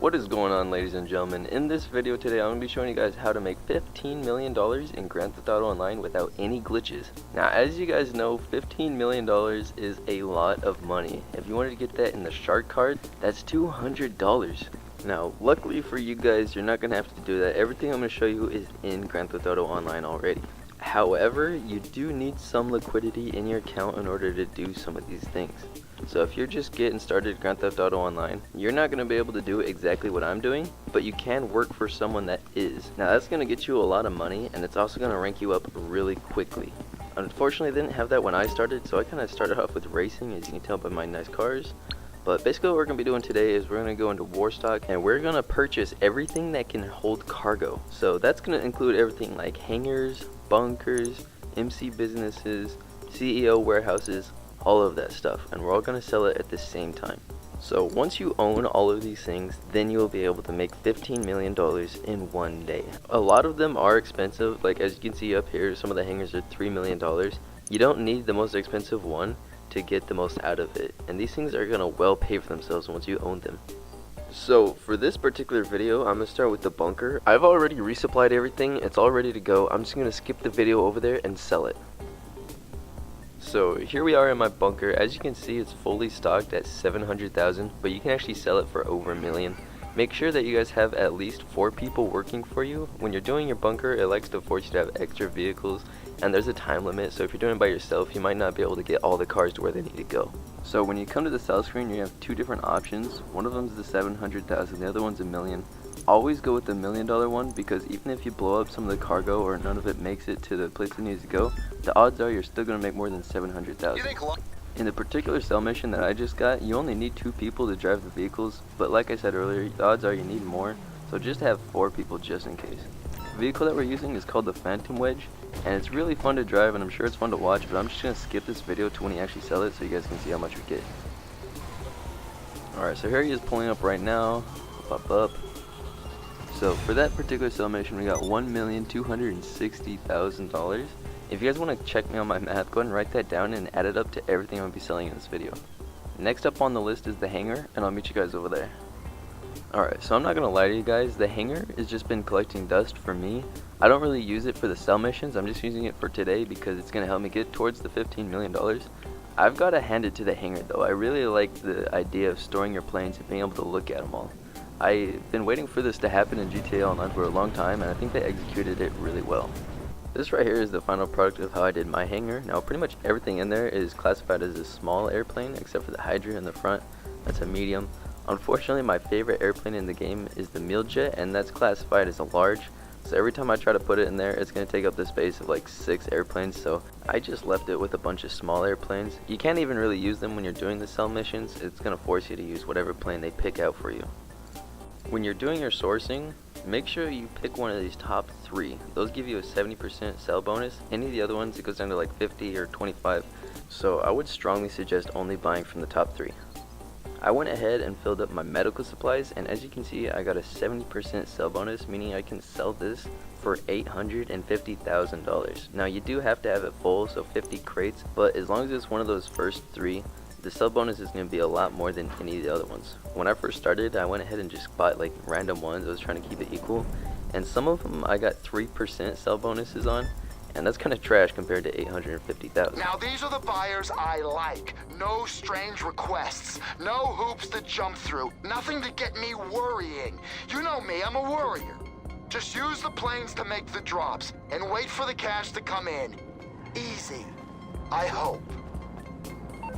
What is going on, ladies and gentlemen? In this video today, I'm going to be showing you guys how to make $15 million in Grand Theft Auto Online without any glitches. Now, as you guys know, $15 million is a lot of money. If you wanted to get that in the shark card, that's $200. Now, luckily for you guys, you're not going to have to do that. Everything I'm going to show you is in Grand Theft Auto Online already. However, you do need some liquidity in your account in order to do some of these things. So if you're just getting started Grand Theft Auto Online, you're not going to be able to do exactly what I'm doing, but you can work for someone that is. Now that's going to get you a lot of money, and it's also going to rank you up really quickly. Unfortunately, I didn't have that when I started, so I kind of started off with racing, as you can tell by my nice cars. But basically what we're going to be doing today is we're going to go into Warstock, and we're going to purchase everything that can hold cargo. So that's going to include everything like hangars, bunkers, MC businesses, CEO warehouses, all of that stuff, and we're all going to sell it at the same time. So once you own all of these things, then you'll be able to make $15 million in one day. A lot of them are expensive, like as you can see up here, some of the hangars are $3 million. You don't need the most expensive one to get the most out of it, and these things are going to well pay for themselves once you own them. So for this particular video, I'm going to start with the bunker. I've already resupplied everything, it's all ready to go. I'm just going to skip the video over there and sell it. So here we are in my bunker. As you can see, it's fully stocked at 700,000, but you can actually sell it for over $1 million. Make sure that you guys have at least 4 people working for you. When you're doing your bunker, it likes to force you to have extra vehicles, and there's a time limit, so if you're doing it by yourself, you might not be able to get all the cars to where they need to go. So when you come to the sell screen, you have 2 different options. One of them is the 700,000, the other one's $1 million. Always go with the $1 million one, because even if you blow up some of the cargo or none of it makes it to the place it needs to go, the odds are you're still going to make more than 700,000. In the particular sell mission that I just got, you only need 2 people to drive the vehicles, but like I said earlier, the odds are you need more, so just have 4 people just in case. The vehicle that we're using is called the Phantom Wedge, and it's really fun to drive, and I'm sure it's fun to watch, but I'm just going to skip this video to when you actually sell it so you guys can see how much we get. Alright, so here he is pulling up right now. Pop up. So for that particular sell mission, we got $1,260,000. If you guys want to check me on my math, go ahead and write that down and add it up to everything I'm going to be selling in this video. Next up on the list is the hangar, and I'll meet you guys over there. Alright, so I'm not going to lie to you guys, the hangar has just been collecting dust for me. I don't really use it for the sell missions, I'm just using it for today because it's going to help me get towards the $15 million. I've got to hand it to the hangar though. I really like the idea of storing your planes and being able to look at them all. I've been waiting for this to happen in GTA Online for a long time, and I think they executed it really well. This right here is the final product of how I did my hangar. Now pretty much everything in there is classified as a small airplane except for the Hydra in the front. That's a medium. Unfortunately, my favorite airplane in the game is the Mealjet, and that's classified as a large. So every time I try to put it in there, it's going to take up the space of like 6 airplanes, so I just left it with a bunch of small airplanes. You can't even really use them when you're doing the sell missions. It's going to force you to use whatever plane they pick out for you. When you're doing your sourcing, make sure you pick one of these top 3. Those give you a 70% sell bonus. Any of the other ones, it goes down to like 50 or 25. So I would strongly suggest only buying from the top 3. I went ahead and filled up my medical supplies, and as you can see, I got a 70% sell bonus, meaning I can sell this for $850,000. Now you do have to have it full, so 50 crates, but as long as it's one of those first 3, the sell bonus is going to be a lot more than any of the other ones. When I first started, I went ahead and just bought like random ones. I was trying to keep it equal, and some of them I got 3% sell bonuses on, and that's kind of trash compared to $850,000. Now these are the buyers I like. No strange requests, no hoops to jump through, nothing to get me worrying. You know me, I'm a worrier. Just use the planes to make the drops and wait for the cash to come in. Easy, I hope.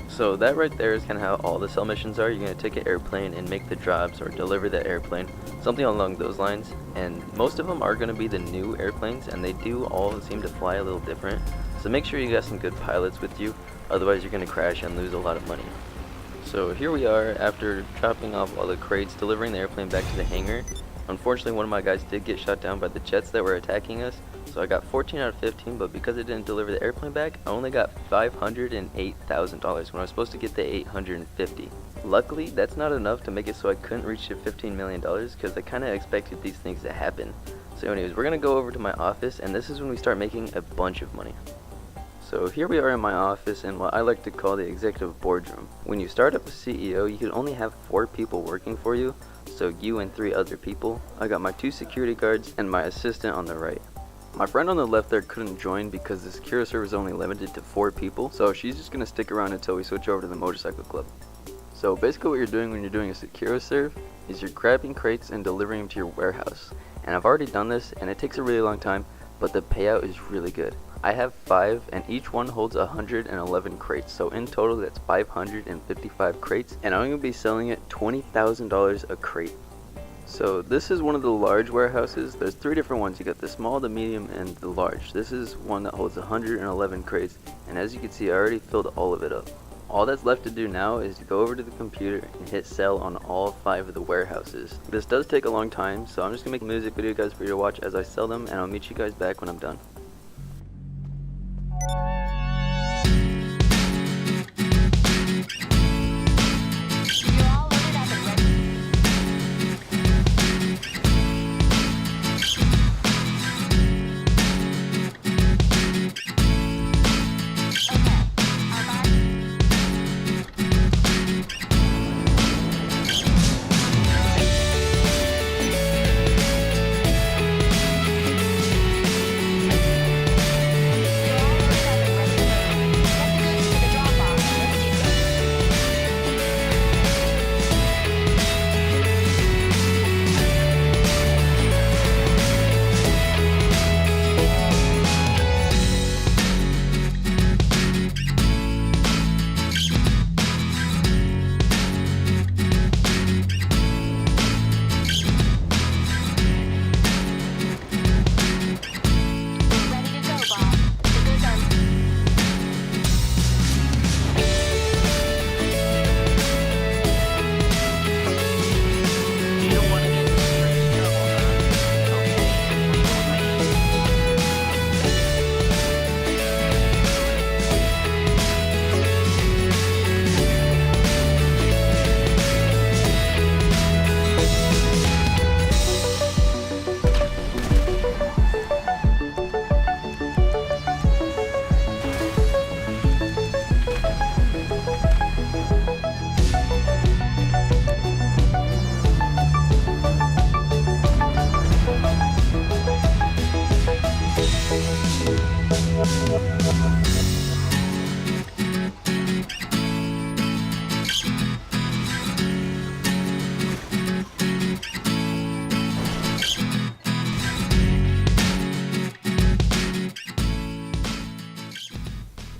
So that right there is kind of how all the sell missions are. You're going to take an airplane and make the drops or deliver the airplane, something along those lines. And most of them are going to be the new airplanes, and they do all seem to fly a little different. So make sure you got some good pilots with you, otherwise you're going to crash and lose a lot of money. So here we are after dropping off all the crates, delivering the airplane back to the hangar. Unfortunately, one of my guys did get shot down by the jets that were attacking us, so I got 14 out of 15, but because I didn't deliver the airplane back, I only got $508,000 when I was supposed to get the $850,000. Luckily, that's not enough to make it so I couldn't reach the $15 million, because I kind of expected these things to happen. So anyways, we're going to go over to my office, and this is when we start making a bunch of money. So here we are in my office in what I like to call the executive boardroom. When you start up as CEO, you can only have 4 people working for you, so you and 3 other people. I got my 2 security guards and my assistant on the right. My friend on the left there couldn't join because the Secure server is only limited to 4 people, so she's just gonna stick around until we switch over to the motorcycle club. So basically what you're doing when you're doing a Secure serve is you're grabbing crates and delivering them to your warehouse. And I've already done this and it takes a really long time, but the payout is really good. I have 5 and each one holds 111 crates, so in total that's 555 crates, and I'm going to be selling it $20,000 a crate. So this is one of the large warehouses. There's 3 different ones. You got the small, the medium, and the large. This is one that holds 111 crates, and as you can see I already filled all of it up. All that's left to do now is to go over to the computer and hit sell on all 5 of the warehouses. This does take a long time, so I'm just going to make a music video guys for you to watch as I sell them, and I'll meet you guys back when I'm done.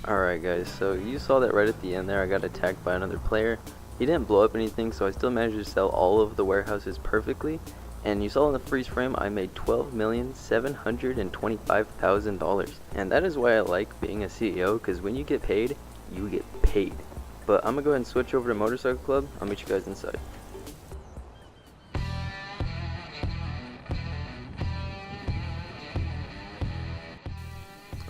Alright guys, so you saw that right at the end there I got attacked by another player. He didn't blow up anything, so I still managed to sell all of the warehouses perfectly. And you saw in the freeze frame I made $12,725,000. And that is why I like being a CEO, because when you get paid, you get paid. But I'm going to go ahead and switch over to Motorcycle Club. I'll meet you guys inside.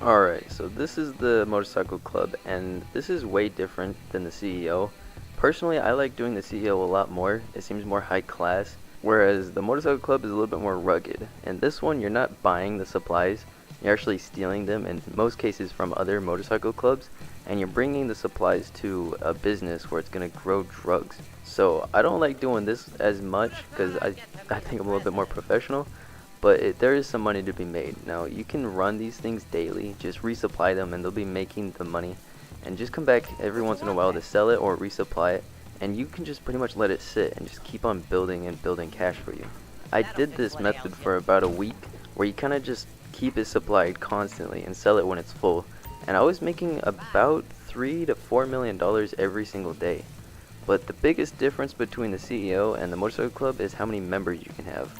Alright, so this is the Motorcycle Club, and this is way different than the CEO. Personally, I like doing the CEO a lot more. It seems more high class, whereas the Motorcycle Club is a little bit more rugged. And this one, you're not buying the supplies, you're actually stealing them in most cases from other motorcycle clubs, and you're bringing the supplies to a business where it's going to grow drugs. So I don't like doing this as much because I think I'm a little bit more professional. But there is some money to be made. Now you can run these things daily, just resupply them and they'll be making the money, and just come back every once in a while to sell it or resupply it, and you can just pretty much let it sit and just keep on building and building cash for you. I did this method for about a week where you kind of just keep it supplied constantly and sell it when it's full, and I was making about $3 to $4 million every single day. But the biggest difference between the CEO and the Motorcycle Club is how many members you can have.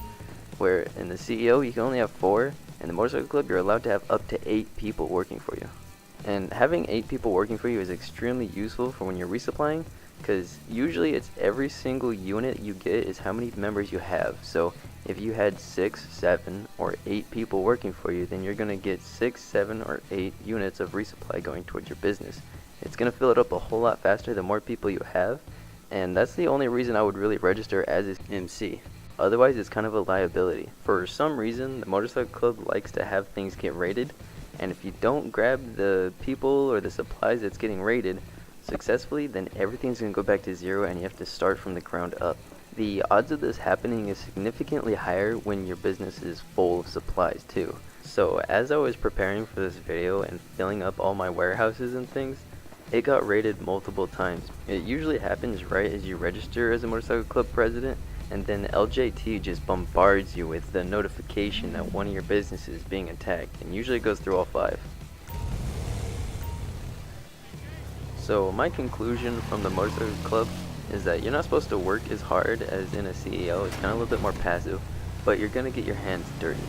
Where in the CEO you can only have 4, in the Motorcycle Club you're allowed to have up to 8 people working for you. And having 8 people working for you is extremely useful for when you're resupplying, because usually it's every single unit you get is how many members you have. So if you had 6, 7, or 8 people working for you, then you're going to get 6, 7, or 8 units of resupply going towards your business. It's going to fill it up a whole lot faster the more people you have, and that's the only reason I would really register as an MC. Otherwise, it's kind of a liability. For some reason, the Motorcycle Club likes to have things get raided, and if you don't grab the people or the supplies that's getting raided successfully, then everything's going to go back to 0 and you have to start from the ground up. the odds of this happening is significantly higher when your business is full of supplies too. So as I was preparing for this video and filling up all my warehouses and things, it got raided multiple times. It usually happens right as you register as a motorcycle club president, and then LJT just bombards you with the notification that one of your businesses is being attacked, and usually it goes through all 5. So my conclusion from the motorcycle club is that you're not supposed to work as hard as in a CEO. It's kind of a little bit more passive, but you're gonna get your hands dirty.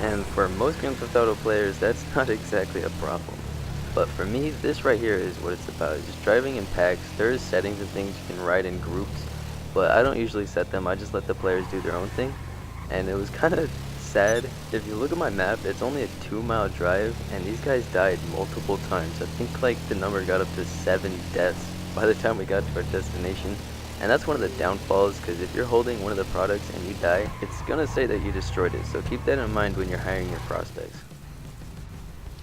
And for most Grand Theft Auto players, that's not exactly a problem. But for me, this right here is what it's about. It's just driving in packs. There's settings and things you can ride in groups, but I don't usually set them. I just let the players do their own thing. And it was kind of sad. If you look at my map, it's only a 2-mile drive, and these guys died multiple times. I think like the number got up to 7 deaths by the time we got to our destination. And that's one of the downfalls, because if you're holding one of the products and you die, it's gonna say that you destroyed it. So keep that in mind when you're hiring your prospects.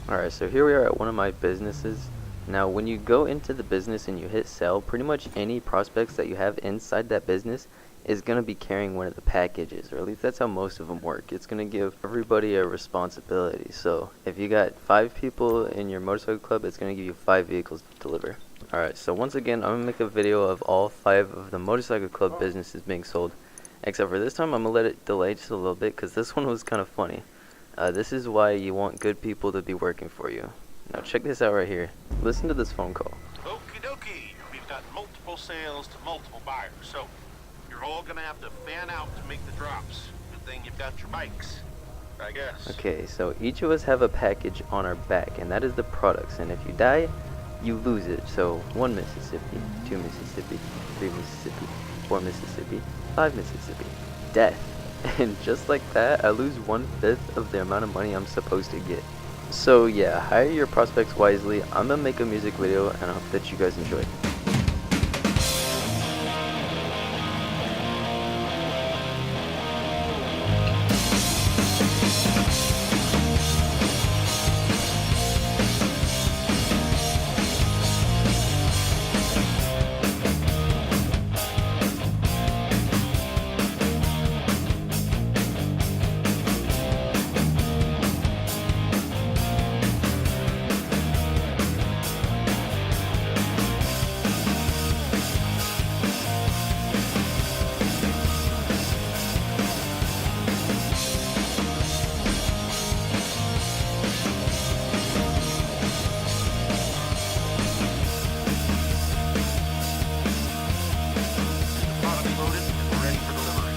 Alright, so here we are at one of my businesses. Now when you go into the business and you hit sell, pretty much any prospects that you have inside that business is going to be carrying one of the packages, or at least that's how most of them work. It's going to give everybody a responsibility. So if you got 5 people in your motorcycle club, it's going to give you 5 vehicles to deliver. Alright, so once again, I'm going to make a video of all 5 of the motorcycle club businesses being sold. Except for this time, I'm going to let it delay just a little bit, because this one was kind of funny. This is why you want good people to be working for you. Now check this out right here. Listen to this phone call. Okie dokie. We've got multiple sales to multiple buyers, so you're all gonna have to fan out to make the drops. Good thing you've got your bikes, I guess. Okay, so each of us have a package on our back, and that is the products. And if you die, you lose it. So 1 Mississippi, 2 Mississippi, 3 Mississippi, 4 Mississippi, 5 Mississippi. Death. And just like that, I lose 1/5 of the amount of money I'm supposed to get. So yeah, hire your prospects wisely. I'm gonna make a music video, and I hope that you guys enjoy. Products loaded and ready for delivery.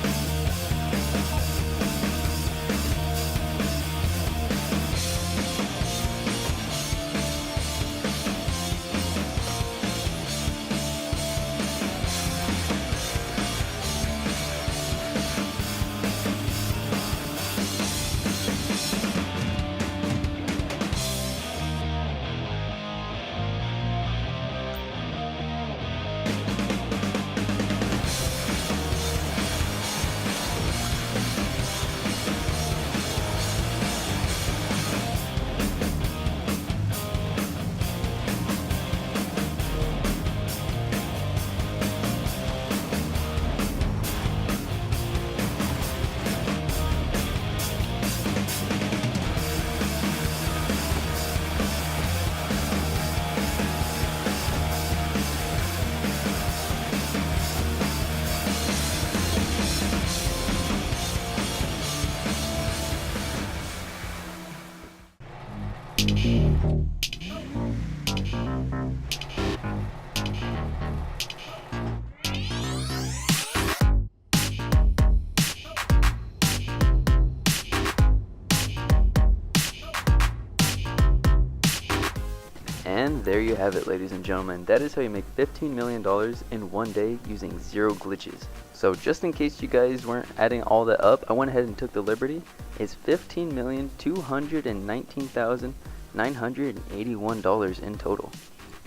And there you have it, ladies and gentlemen. That is how you make $15 million in one day using 0 glitches. So just in case you guys weren't adding all that up, I went ahead and took the liberty. It's $15,219,981 in total.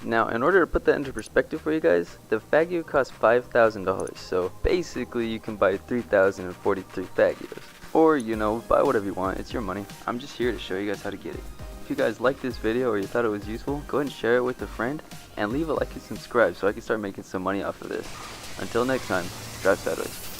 Now, in order to put that into perspective for you guys, the Faggio costs $5,000. So basically you can buy 3,043 Faggios. Or, you know, buy whatever you want. It's your money. I'm just here to show you guys how to get it. If you guys liked this video or you thought it was useful, go ahead and share it with a friend and leave a like and subscribe so I can start making some money off of this. Until next time, drive sideways.